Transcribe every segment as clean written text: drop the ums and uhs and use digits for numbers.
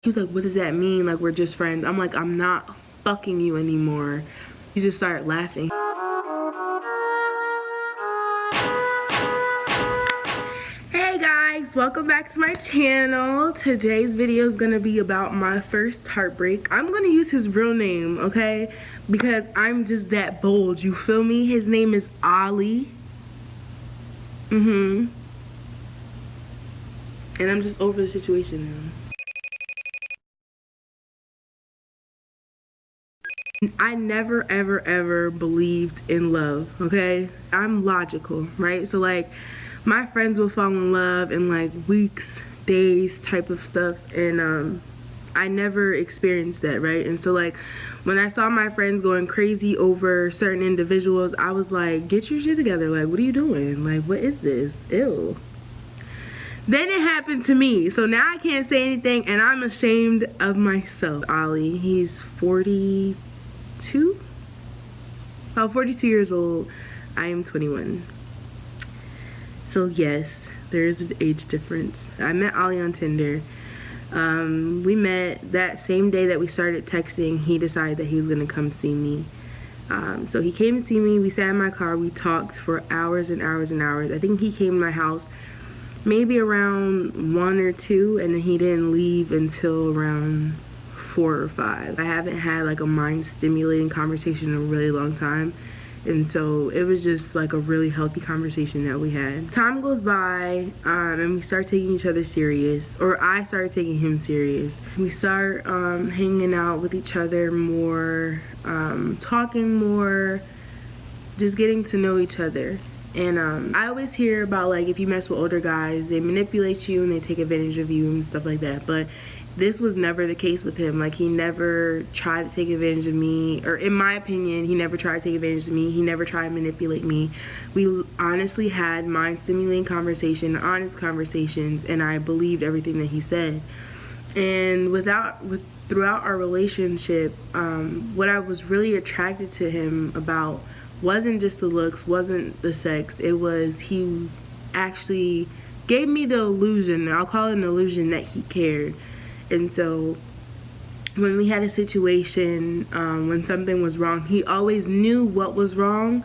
He was like, what does that mean? Like, we're just friends. I'm like, I'm not fucking you anymore. He just started laughing. Hey guys, welcome back to my channel. Today's video is gonna be about my first heartbreak. I'm gonna use his real name, okay? Because I'm just that bold, you feel me? His name is Ali. And I'm just over the situation now. I never ever believed in love, okay? I'm logical, right? So like my friends will fall in love in like weeks, days type of stuff, and I never experienced that, right? And so like when I saw my friends going crazy over certain individuals, I was like, get your shit together. Like, what are you doing? Like, what is this? Ew. Then it happened to me, so now I can't say anything and I'm ashamed of myself. Ali, he's 42? Oh, 42 years old. I am 21. So yes, there is an age difference. I met Ali on Tinder. We met that same day that we started texting. He decided that he was gonna come see me. So he came to see me, we sat in my car, we talked for hours and hours and hours. I think he came to my house maybe around 1 or 2, and then he didn't leave until around 4 or 5. I haven't had like a mind stimulating conversation in a really long time, and so it was just like a really healthy conversation that we had. Time goes by, and we start taking each other serious, or I started taking him serious. We start hanging out with each other more, talking more, just getting to know each other. And I always hear about like if you mess with older guys, they manipulate you and they take advantage of you and stuff like that, but this was never the case with him. Like, he never tried to take advantage of me, or in my opinion, he never tried to take advantage of me. He never tried to manipulate me. We honestly had mind stimulating conversation, honest conversations, and I believed everything that he said. And throughout our relationship, what I was really attracted to him about wasn't just the looks, wasn't the sex. It was he actually gave me the illusion, I'll call it an illusion, that he cared. And so when we had a situation, when something was wrong, he always knew what was wrong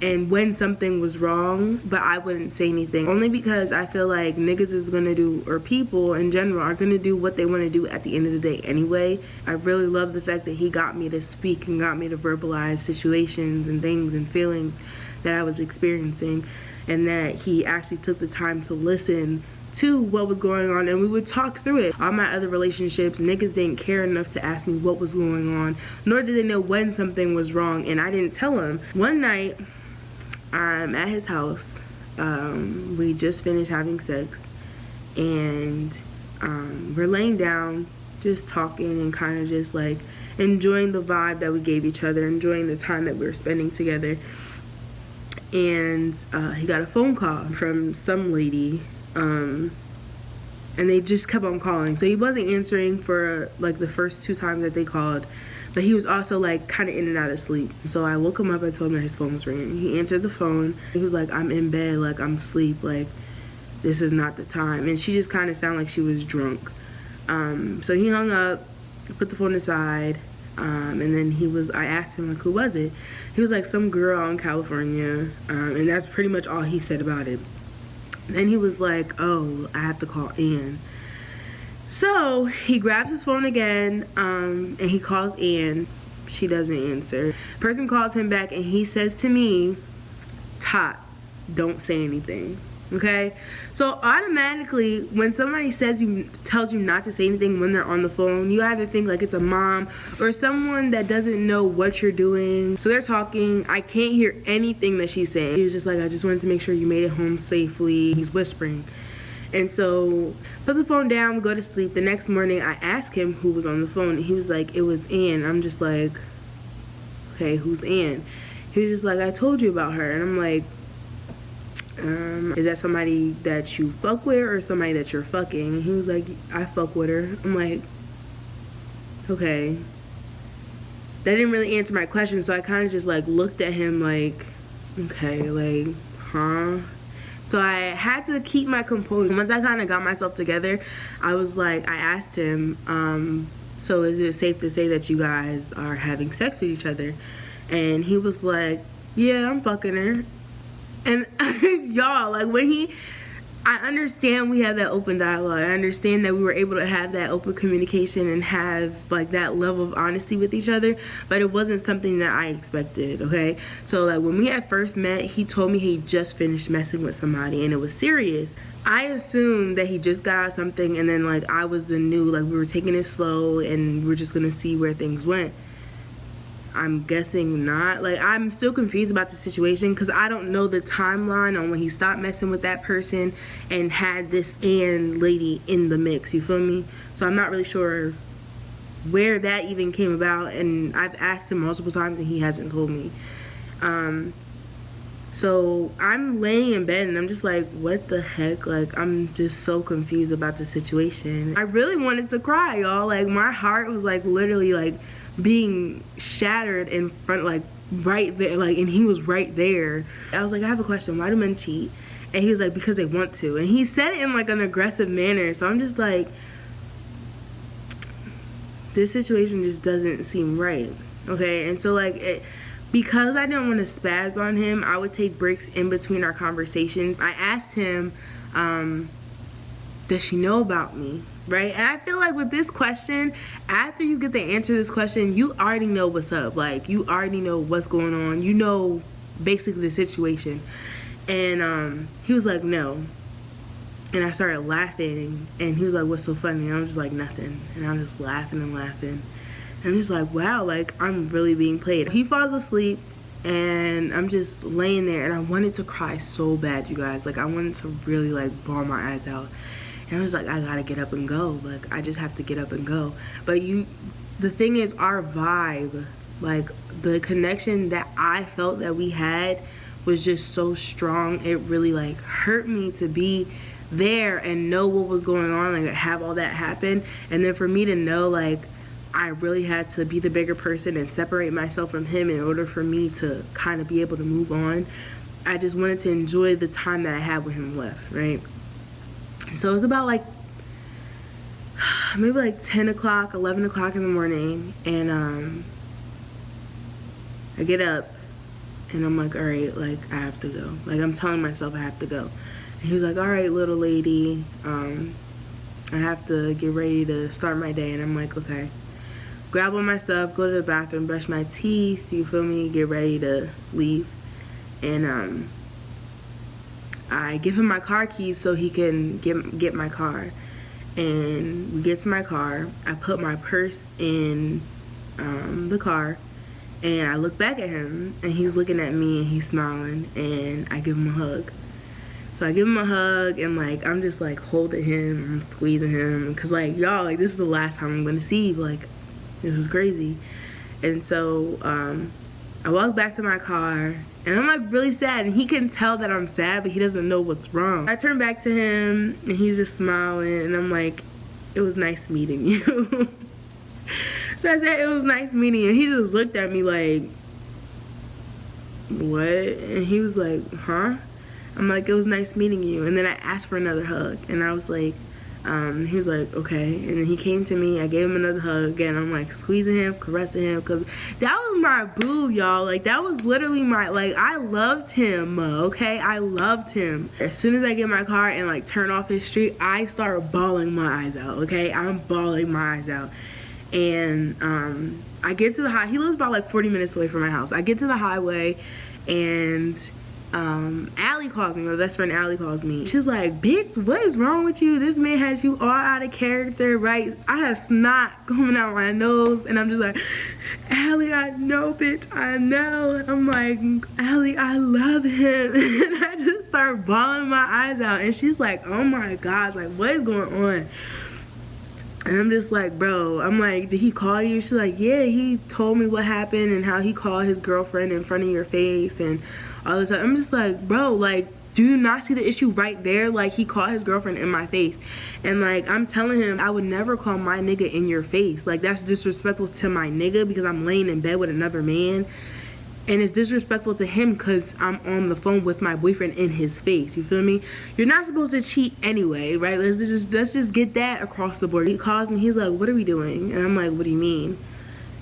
and when something was wrong, but I wouldn't say anything. Only because I feel like niggas is gonna do, or people in general are gonna do what they wanna do at the end of the day anyway. I really love the fact that he got me to speak and got me to verbalize situations and things and feelings that I was experiencing, and that he actually took the time to listen to what was going on, and we would talk through it. All my other relationships, niggas didn't care enough to ask me what was going on, nor did they know when something was wrong, and I didn't tell him. One night, I'm at his house. We just finished having sex, and we're laying down, just talking and kind of just like enjoying the vibe that we gave each other, enjoying the time that we were spending together. And he got a phone call from some lady, and they just kept on calling. So he wasn't answering for like the first 2 times that they called, but he was also like kind of in and out of sleep. So I woke him up, I told him that his phone was ringing. He answered the phone. He was like, I'm in bed, like I'm asleep, like this is not the time. And she just kind of sounded like she was drunk. So he hung up, put the phone aside, and then I asked him, like, who was it? He was like, some girl in California, and that's pretty much all he said about it. Then he was like, oh, I have to call Ann. So he grabs his phone again, and he calls Ann. She doesn't answer. Person calls him back, and he says to me, Tot, don't say anything. Okay? So automatically, when somebody tells you not to say anything when they're on the phone, you either think like it's a mom or someone that doesn't know what you're doing. So they're talking. I can't hear anything that she's saying. He was just like, I just wanted to make sure you made it home safely. He's whispering. And so put the phone down, we go to sleep. The next morning I asked him who was on the phone, and he was like, it was Ann. I'm just like, okay, who's Ann? He was just like, I told you about her. And I'm like, is that somebody that you fuck with or somebody that you're fucking? And he was like, I fuck with her. I'm like, okay. That didn't really answer my question, so I kind of just like looked at him like, okay, like, huh? So I had to keep my composure. Once I kind of got myself together, I was like, I asked him, so is it safe to say that you guys are having sex with each other? And he was like, yeah, I'm fucking her. And y'all, like, I understand we had that open dialogue. I understand that we were able to have that open communication and have like that level of honesty with each other, but it wasn't something that I expected, okay? So like when we had first met, he told me he just finished messing with somebody and it was serious. I assumed that he just got out something and then like I was the new, like we were taking it slow and we're just gonna see where things went. I'm guessing not. Like, I'm still confused about the situation because I don't know the timeline on when he stopped messing with that person and had this Ann lady in the mix, you feel me? So I'm not really sure where that even came about, and I've asked him multiple times and he hasn't told me. So I'm laying in bed and I'm just like, what the heck? Like, I'm just so confused about the situation. I really wanted to cry, y'all. Like, my heart was like literally like being shattered in front, like right there, like, and he was right there. I was like, I have a question, why do men cheat? And he was like, because they want to. And he said it in like an aggressive manner. So I'm just like, this situation just doesn't seem right, okay? And so like because I didn't want to spaz on him, I would take breaks in between our conversations. I asked him, does she know about me, right? And I feel like with this question, after you get the answer to this question, you already know what's up. Like, you already know what's going on. You know basically the situation. And he was like, no. And I started laughing, and he was like, what's so funny? And I was just like, nothing. And I'm just laughing and laughing. And I'm just like, wow, like, I'm really being played. He falls asleep, and I'm just laying there, and I wanted to cry so bad, you guys. Like, I wanted to really, like, bawl my eyes out. And I was like, I gotta get up and go. Like, I just have to get up and go. But the thing is, our vibe, like, the connection that I felt that we had was just so strong. It really, like, hurt me to be there and know what was going on, like, have all that happen. And then for me to know, like, I really had to be the bigger person and separate myself from him in order for me to kind of be able to move on. I just wanted to enjoy the time that I had with him left, right? So it was about like maybe like 10 o'clock, 11 o'clock in the morning, and I get up and I'm like, all right, like, I have to go. Like, I'm telling myself I have to go. And he was like, all right, little lady, I have to get ready to start my day. And I'm like, okay. Grab all my stuff, go to the bathroom, brush my teeth, you feel me, get ready to leave. And I give him my car keys so he can get my car. And we get to my car. I put my purse in the car, and I look back at him, and he's looking at me, and he's smiling, and I give him a hug. So I give him a hug, and like, I'm just like holding him, I'm squeezing him, cause like, y'all, like, this is the last time I'm gonna see you. Like, this is crazy. And so I walk back to my car, and I'm like really sad, and he can tell that I'm sad, but he doesn't know what's wrong. I turn back to him, and he's just smiling, and I'm like, it was nice meeting you. So I said, it was nice meeting you. He just looked at me like, what? And he was like, huh? I'm like, it was nice meeting you. And then I asked for another hug, and I was like, he was like, okay. And then he came to me, I gave him another hug again. I'm like squeezing him, caressing him, because that was my boo, y'all. Like, that was literally my, like, I loved him, okay? I loved him. As soon as I get in my car and like turn off his street, I start bawling my eyes out, okay? I'm bawling my eyes out. And I get to the he lives about like 40 minutes away from my house. I get to the highway, and Allie calls me, my best friend Allie calls me. She's like, bitch, what is wrong with you? This man has you all out of character, right? I have snot coming out my nose, and I'm just like, Allie, I know, bitch, I know. And I'm like, Allie, I love him. And I just start bawling my eyes out, and she's like, oh my gosh, like, what is going on? And I'm just like, bro, I'm like, did he call you? She's like, yeah, he told me what happened and how he called his girlfriend in front of your face and all this stuff. I'm just like, bro, like, do you not see the issue right there? Like, he called his girlfriend in my face. And like, I'm telling him, I would never call my nigga in your face. Like, that's disrespectful to my nigga because I'm laying in bed with another man. And it's disrespectful to him because I'm on the phone with my boyfriend in his face. You feel me? You're not supposed to cheat anyway, right? Let's just get that across the board. He calls me. He's like, what are we doing? And I'm like, what do you mean?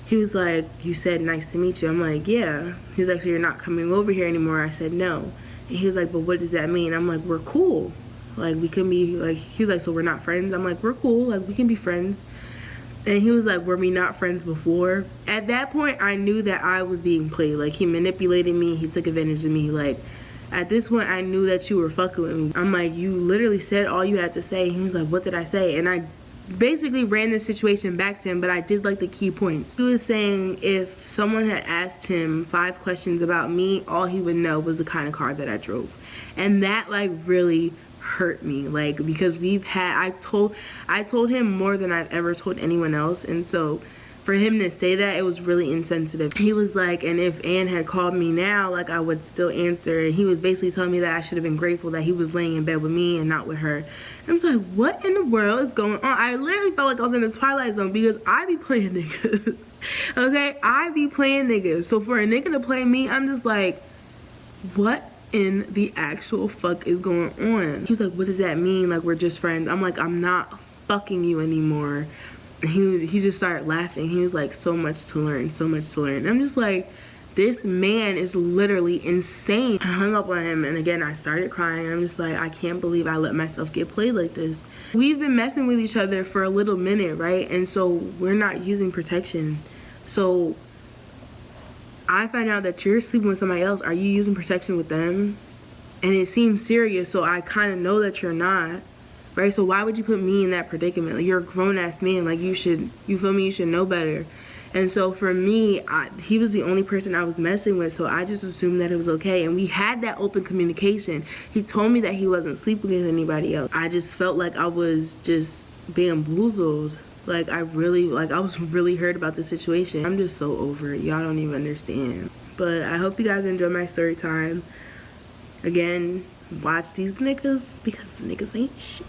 He was like, you said nice to meet you. I'm like, yeah. He's like, so you're not coming over here anymore? I said, no. And he was like, but what does that mean? I'm like, we're cool. Like, we can be, like, he was like, so we're not friends? I'm like, we're cool. Like, we can be friends. And he was like, were we not friends before? At that point, I knew that I was being played. Like, he manipulated me. He took advantage of me. Like, at this point, I knew that you were fucking with me. I'm like, you literally said all you had to say. He was like, what did I say? And I basically ran the situation back to him, but I did like the key points. He was saying if someone had asked him 5 questions about me, all he would know was the kind of car that I drove. And that, like, really hurt me, like, because I told him more than I've ever told anyone else, and so for him to say that, it was really insensitive. He was like, and if Ann had called me now, like, I would still answer. And he was basically telling me that I should have been grateful that he was laying in bed with me and not with her. And I was like, what in the world is going on? I literally felt like I was in the Twilight Zone because I be playing niggas. Okay, I be playing niggas. So for a nigga to play me, I'm just like, what in the actual fuck is going on? He was like, what does that mean? Like, we're just friends? I'm like, I'm not fucking you anymore. And he just started laughing. He was like, so much to learn, so much to learn. And I'm just like, this man is literally insane. I hung up on him, and again, I started crying. I'm just like, I can't believe I let myself get played like this. We've been messing with each other for a little minute, right? And so we're not using protection. So I find out that you're sleeping with somebody else. Are you using protection with them? And it seems serious, so I kind of know that you're not, right? So why would you put me in that predicament? Like, you're a grown-ass man. Like, you feel me? You should know better. And so for me, he was the only person I was messing with, so I just assumed that it was okay. And we had that open communication. He told me that he wasn't sleeping with anybody else. I just felt like I was just bamboozled. Like, I was really hurt about the situation. I'm just so over it. Y'all don't even understand. But I hope you guys enjoy my story time. Again, watch these niggas because niggas ain't shit.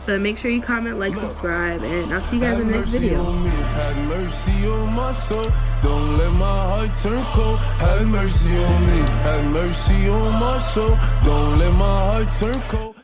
But make sure you comment, like, subscribe, and I'll see you guys in the next video. Have mercy on my soul. Don't let my heart turn cold. Have mercy on me. Have mercy on my soul. Don't let my heart turn cold.